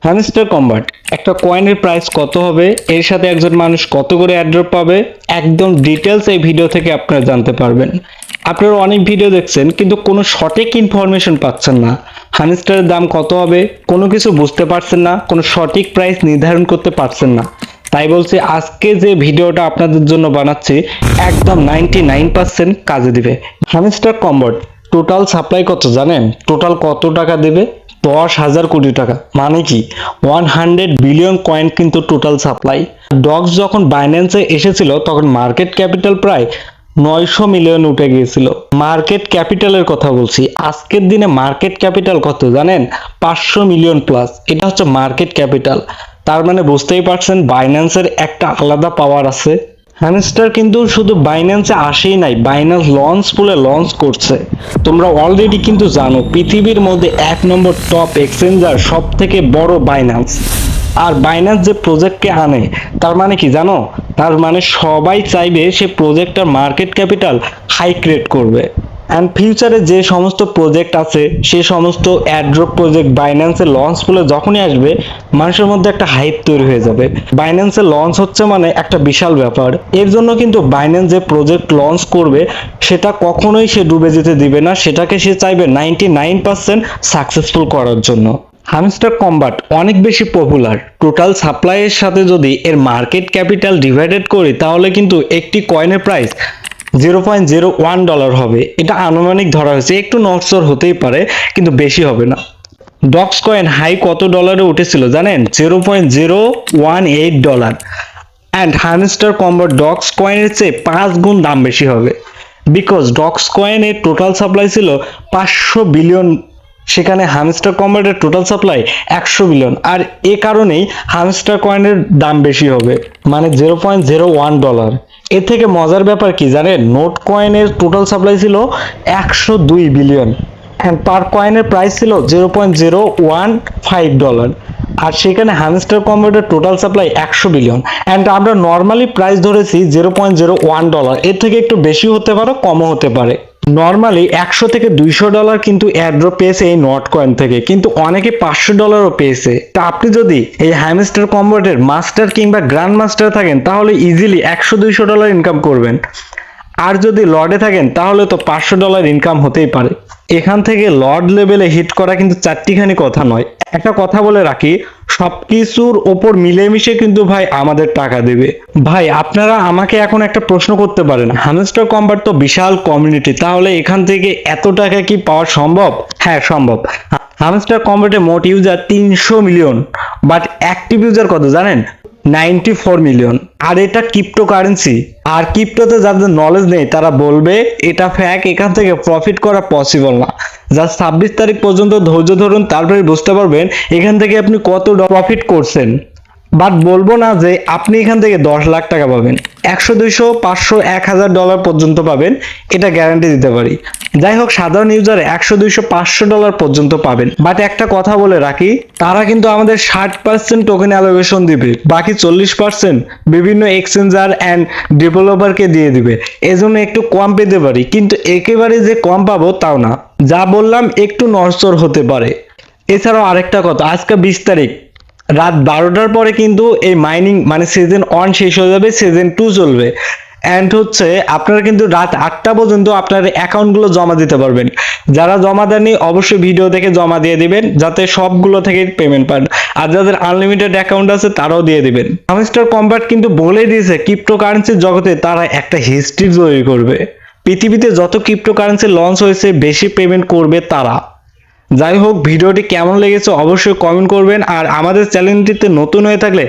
Hamster combat একটা কয়েনের price কত হবে, এর সাথে একজন মানুষ কত করে অ্যাড্রপ পাবে, একদম ডিটেলস এই ভিডিও থেকে আপনারা জানতে পারবেন। আপনারা অনেক ভিডিও দেখছেন কিন্তু কোনো সঠিক ইনফরমেশন পাচ্ছেন না। হ্যামস্টারের দাম কত হবে কোনো কিছু বুঝতে পারছেন না, কোনো সঠিক প্রাইস নির্ধারণ করতে পারছেন না। তাই বলছি আজকে যে ভিডিওটা আপনাদের জন্য বানাচ্ছি একদম 99% কাজে দিবে। হ্যামস্টার কম্বাট টোটাল সাপ্লাই কত জানেন? টোটাল কত টাকা দেবে? 10,000 কোটি টাকা। মানে কি 100 বিলিয়ন কয়েন কিন্তু টোটাল সাপ্লাই। ডক্স যখন বাইন্যান্সে এসেছিল তখন মার্কেট ক্যাপিটাল প্রায় 900 মিলিয়ন উঠে গিয়েছিল। মার্কেট ক্যাপিটালের কথা বলছি, আজকের দিনে মার্কেট ক্যাপিটাল কত জানেন? 500 মিলিয়ন প্লাস। এটা হচ্ছে মার্কেট ক্যাপিটাল। তার মানে বুঝতেই পারছেন বাইন্যান্সের একটা আলাদা পাওয়ার আছে। হ্যামস্টার কিন্তু শুধু বাইন্যান্সে আসেই নাই, বাইন্যান্স লঞ্চ পুলে লঞ্চ করছে। তোমরা অলরেডি কিন্তু জানো পৃথিবীর মধ্যে 1 নম্বর টপ এক্সচেঞ্জার সব থেকে বড় বাইন্যান্স। আর বাইন্যান্স যে প্রজেক্টকে আনে তার মানে কি জানো? তার মানে সবাই চাইবে সে প্রজেক্টটার মার্কেট ক্যাপিটাল হাই ক্রিয়েট করবে। অ্যান্ড ফিউচারে যে সমস্ত প্রজেক্ট আছে সে সমস্ত অ্যাড্রপ প্রজেক্ট বাইন্যান্সের লঞ্চ পুলে যখনই আসবে মানুষের মধ্যে একটা হাইপ তৈরি হয়ে যাবে। বাইন্যান্সের লঞ্চ হচ্ছে মানে একটা বিশাল ব্যাপার। এর জন্য কিন্তু বাইন্যান্স যে প্রজেক্ট লঞ্চ করবে সেটা কখনোই সে ডুবে যেতে দিবে না, সেটাকে সে চাইবে 99% সাকসেসফুল করার জন্য। হ্যামস্টার কম্বাট অনেক বেশি পপুলার। টোটাল সাপ্লাইয়ের সাথে যদি এর মার্কেট ক্যাপিটাল ডিভাইডেড করি তাহলে কিন্তু একটি কয়েনের প্রাইস $0.01 হবে। এটা আনুমানিক ধরা হয়েছে, একটু নড়চড় হতেই পারে কিন্তু বেশি হবে না। ডক্স কয়েন হাই কত ডলারে উঠেছিল জানেন? $0.018। অ্যান্ড হ্যামস্টার কম্বাট ডক্স কয়েনের চেয়ে 5 গুণ দাম বেশি হবে। বিকজ ডক্স কয়েনের টোটাল সাপ্লাই ছিল 500 বিলিয়ন, সেখানে হ্যামস্টার কম্বাটের টোটাল সাপ্লাই 100 বিলিয়ন। আর এ কারণেই হ্যামস্টার কয়েনের দাম বেশি হবে, মানে $0.01। এর থেকে মজার ব্যাপার কি জানেন? নোট কয়েনের টোটাল সাপ্লাই ছিল 102 বিলিয়ন অ্যান্ড পার কয়েনের প্রাইস ছিল $0.015। আর সেখানে হ্যামস্টার কম্বাটের টোটাল সাপ্লাই 100 বিলিয়ন অ্যান্ড আমরা নর্মালি প্রাইস ধরেছি $0.01। এর থেকে একটু বেশি হতে পারে, কমও হতে পারে। নর্মালি 100 থেকে $200 কিন্তু এয়ারড্রপ পেয়েছে এই নট কয়েন থেকে, কিন্তু অনেকে $500ও পেয়েছে। তা আপনি যদি এই হ্যামস্টার কম্বাটের মাস্টার কিংবা গ্র্যান্ড মাস্টার থাকেন তাহলে ইজিলি $100-200 ইনকাম করবেন। আর যদি লর্ডে থাকেন তাহলে তো $500 ইনকাম হতেই পারে। এখান থেকে লর্ড লেভেলে হিট করা কিন্তু চারটিখানি কথা নয়। একটা কথা বলে রাখি, সবকিছুর ওপর মিলেমিশে কিন্তু ভাই আমাদের টাকা দেবে। ভাই আপনারা আমাকে এখন একটা প্রশ্ন করতে পারেন, হ্যামস্টার কম্বাট তো বিশাল কমিউনিটি, তাহলে এখান থেকে এত টাকা কি পাওয়া সম্ভব? হ্যাঁ সম্ভব। হ্যামস্টার কম্বাটে মোট user 300 million, but active user কত জানেন? 94 মিলিয়ন। আর এটা ক্রিপ্টোকারেন্সি। আর ক্রিপ্টোতে যাদের নলেজ নেই তারা বলবে এটা ফ্যাক, এখান থেকে প্রফিট করা পসিবল না। যা 26 তারিখ পর্যন্ত ধৈর্য ধরুন, তারপরে বুঝতে পারবেন এখান থেকে আপনি কত প্রফিট করছেন। বাট বলবো না যে আপনি এখান থেকে 10 লাখ টাকা পাবেন, 100, 200, 500, $1,000 পর্যন্ত পাবেন, এটা গ্যারান্টি দিতে পারি। যাই হোক, সাধারণ ইউজারে 100, 200, $500 পর্যন্ত পাবেন। বাট একটা কথা বলে রাখি, তারা কিন্তু আমাদের 60% টোকেন অ্যালোকেশন দিবে, বাকি 40% বিভিন্ন এক্সচেঞ্জার অ্যান্ড ডেভেলপারকে দিয়ে দিবে। এজন্য একটু কম পেতে পারি, কিন্তু একেবারে যে কম পাবো তাও না। যা বললাম একটু নড়চড় হতে পারে। এছাড়াও আরেকটা কথা, আজকে 20 তারিখ রাত 12টার পরে কিন্তু এই মাইনিং মানে সিজন 1 শেষ হয়ে যাবে, সিজন 2 চলবে। অ্যান্ড হচ্ছে আপনারা কিন্তু রাত 8টা পর্যন্ত আপনার অ্যাকাউন্টগুলো জমা দিতে পারবেন। যারা জমা দেননি অবশ্যই ভিডিও দেখে জমা দিয়ে দিবেন যাতে সবগুলো থেকে পেমেন্ট পান। আর যাদের আনলিমিটেড অ্যাকাউন্ট আছে তারাও দিয়ে দিবেন। হ্যামস্টার কম্বাট কিন্তু বলেই দিয়েছে ক্রিপ্টোকারেন্সির জগতে তারা একটা হিস্ট্রি তৈরি করবে। পৃথিবীতে যত ক্রিপ্টোকারেন্সি লঞ্চ হয়েছে বেশি পেমেন্ট করবে তারা। যাই হোক, ভিডিওটি কেমন লেগেছে অবশ্যই কমেন্ট করবেন। আর আমাদের চ্যানেলটিতে নতুন হয়ে থাকলে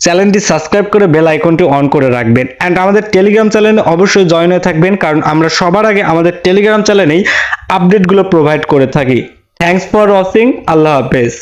চ্যানেলটি সাবস্ক্রাইব করে বেল আইকনটি অন করে রাখবেন। অ্যান্ড আমাদের টেলিগ্রাম চ্যানেলে অবশ্যই জয়েন হয়ে থাকবেন, কারণ আমরা সবার আগে আমাদের টেলিগ্রাম চ্যানেলেই আপডেটগুলো প্রোভাইড করে থাকি। Thanks for watching. আল্লাহ হাফেজ।